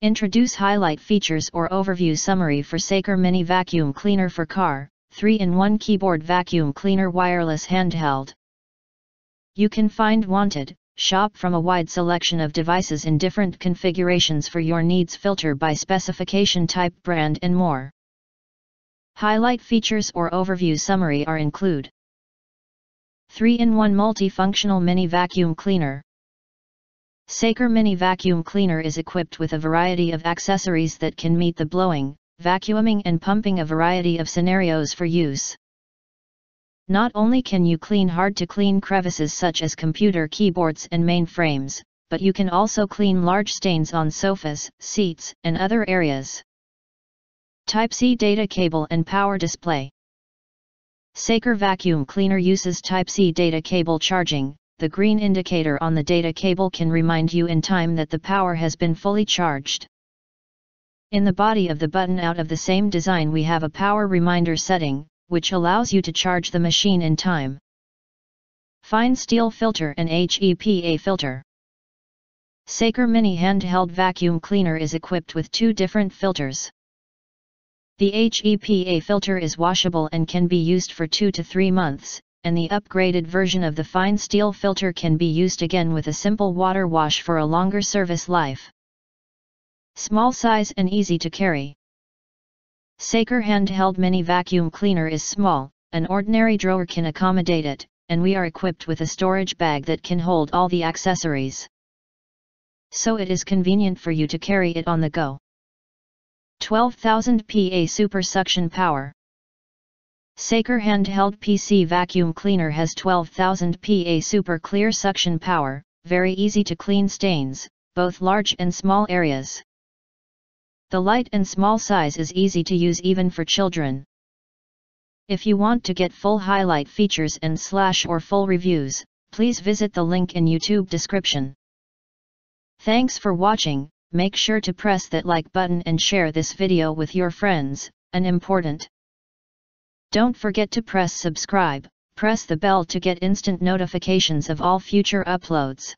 Introduce highlight features or overview summary for Saker Mini Vacuum Cleaner for Car, 3-in-1 Keyboard Vacuum Cleaner Wireless Handheld. You can find wanted, shop from a wide selection of devices in different configurations for your needs, filter by specification, type, brand and more. Highlight features or overview summary are include 3-in-1 Multifunctional Mini Vacuum Cleaner. Saker Mini Vacuum Cleaner is equipped with a variety of accessories that can meet the blowing, vacuuming and pumping a variety of scenarios for use. Not only can you clean hard-to-clean crevices such as computer keyboards and mainframes, but you can also clean large stains on sofas, seats, and other areas. TypeC data cable and power display. Saker Vacuum Cleaner uses TypeC data cable charging. The green indicator on the data cable can remind you in time that the power has been fully charged. In the body of the button out of the same design we have a power reminder setting, which allows you to charge the machine in time. Fine steel filter and HEPA filter. Saker Mini Handheld Vacuum Cleaner is equipped with two different filters. The HEPA filter is washable and can be used for 2 to 3 months. And the upgraded version of the fine steel filter can be used again with a simple water wash for a longer service life. Small size and easy to carry. Saker Handheld Mini Vacuum Cleaner is small, an ordinary drawer can accommodate it, and we are equipped with a storage bag that can hold all the accessories. So it is convenient for you to carry it on the go. 12,000 PA Super Suction Power. Saker Handheld PC Vacuum Cleaner has 12,000 PA super clear suction power, very easy to clean stains, both large and small areas. The light and small size is easy to use even for children. If you want to get full highlight features and / full reviews, please visit the link in YouTube description. Thanks for watching, make sure to press that like button and share this video with your friends, and important. Don't forget to press subscribe, press the bell to get instant notifications of all future uploads.